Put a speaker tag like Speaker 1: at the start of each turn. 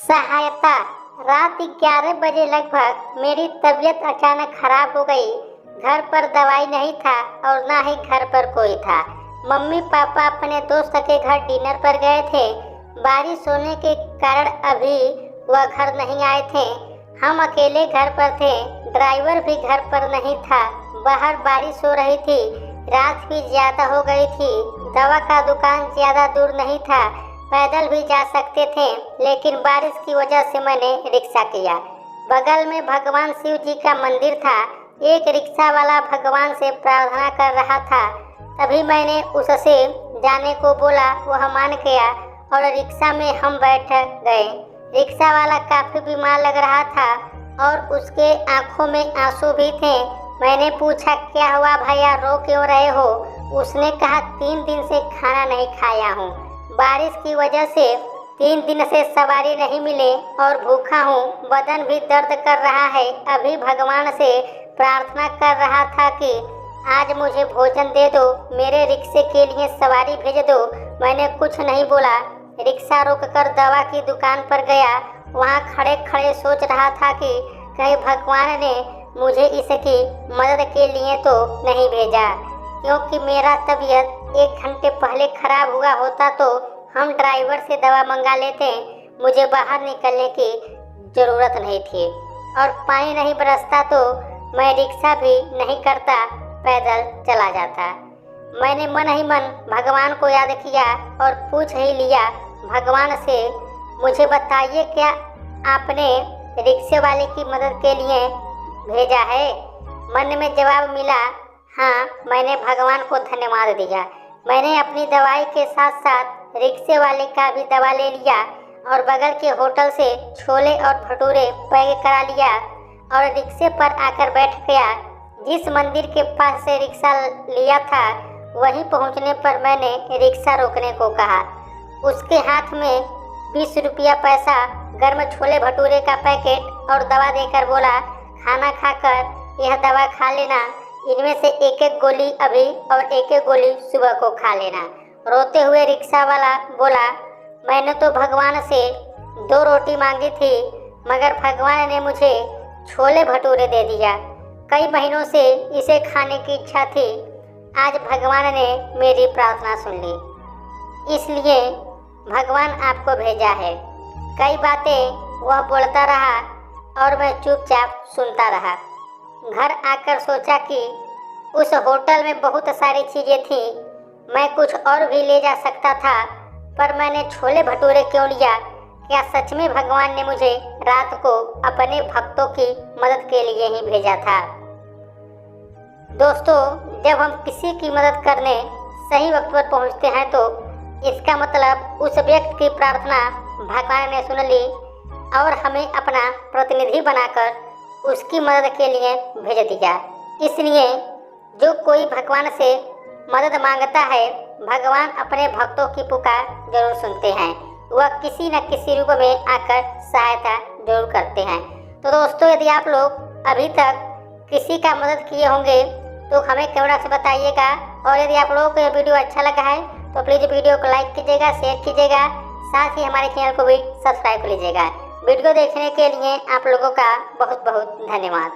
Speaker 1: सहायता। रात 11 बजे लगभग मेरी तबीयत अचानक खराब हो गई। घर पर दवाई नहीं था और ना ही घर पर कोई था। मम्मी पापा अपने दोस्त के घर डिनर पर गए थे। बारिश होने के कारण अभी वह घर नहीं आए थे। हम अकेले घर पर थे। ड्राइवर भी घर पर नहीं था। बाहर बारिश हो रही थी। रात भी ज्यादा हो गई थी। दवा का दुकान ज्यादा दूर नहीं था। पैदल भी जा सकते थे, लेकिन बारिश की वजह से मैंने रिक्शा किया। बगल में भगवान शिव जी का मंदिर था। एक रिक्शा वाला भगवान से प्रार्थना कर रहा था। तभी मैंने उससे जाने को बोला। वह मान गया और रिक्शा में हम बैठ गए। रिक्शा वाला काफी बीमार लग रहा था और उसके आंखों में आंसू भी थे। मैंने पूछा, क्या हुआ भैया, रो क्यों रहे हो? उसने कहा, 3 दिन से खाना नहीं खाया हूँ। बारिश की वजह से 3 दिन से सवारी नहीं मिले और भूखा हूँ। बदन भी दर्द कर रहा है। अभी भगवान से प्रार्थना कर रहा था कि आज मुझे भोजन दे दो, मेरे रिक्शे के लिए सवारी भेज दो। मैंने कुछ नहीं बोला। रिक्शा रोककर दवा की दुकान पर गया। वहाँ खड़े खड़े सोच रहा था कि कहीं भगवान ने मुझे इसकी मदद के लिए तो नहीं भेजा, क्योंकि मेरा तबीयत 1 घंटे पहले खराब हुआ होता तो हम ड्राइवर से दवा मंगा लेते। मुझे बाहर निकलने की ज़रूरत नहीं थी और पानी नहीं बरसता तो मैं रिक्शा भी नहीं करता, पैदल चला जाता। मैंने मन ही मन भगवान को याद किया और पूछ ही लिया भगवान से, मुझे बताइए क्या आपने रिक्शे वाले की मदद के लिए भेजा है? मन में जवाब मिला, हाँ। मैंने भगवान को धन्यवाद दिया। मैंने अपनी दवाई के साथ साथ रिक्शे वाले का भी दवा ले लिया और बगल के होटल से छोले और भटूरे पैक करा लिया और रिक्शे पर आकर बैठ गया। जिस मंदिर के पास से रिक्शा लिया था वहीं पहुंचने पर मैंने रिक्शा रोकने को कहा। उसके हाथ में 20 रुपया पैसा, गर्म छोले भटूरे का पैकेट और दवा देकर बोला, खाना खाकर यह दवा खा लेना। इनमें से एक गोली अभी और एक गोली सुबह को खा लेना। रोते हुए रिक्शा वाला बोला, मैंने तो भगवान से 2 रोटी मांगी थी, मगर भगवान ने मुझे छोले भटूरे दे दिया। कई महीनों से इसे खाने की इच्छा थी। आज भगवान ने मेरी प्रार्थना सुन ली, इसलिए भगवान आपको भेजा है। कई बातें वह बोलता रहा और मैं चुपचाप सुनता रहा। घर आकर सोचा कि उस होटल में बहुत सारी चीज़ें थीं, मैं कुछ और भी ले जा सकता था, पर मैंने छोले भटूरे क्यों लिया? क्या सच में भगवान ने मुझे रात को अपने भक्तों की मदद के लिए ही भेजा था? दोस्तों, जब हम किसी की मदद करने सही वक्त पर पहुंचते हैं तो इसका मतलब उस व्यक्ति की प्रार्थना भगवान ने सुन ली और हमें अपना प्रतिनिधि बनाकर उसकी मदद के लिए भेज दिया। इसलिए जो कोई भगवान से मदद मांगता है, भगवान अपने भक्तों की पुकार जरूर सुनते हैं। वह किसी न किसी रूप में आकर सहायता जरूर करते हैं। तो दोस्तों, यदि आप लोग अभी तक किसी का मदद किए होंगे तो हमें कमेंट बॉक्स में बताइएगा। और यदि आप लोगों को यह वीडियो अच्छा लगा है तो प्लीज़ वीडियो को लाइक कीजिएगा, शेयर कीजिएगा, साथ ही हमारे चैनल को भी सब्सक्राइब कर लीजिएगा। वीडियो देखने के लिए आप लोगों का बहुत बहुत धन्यवाद।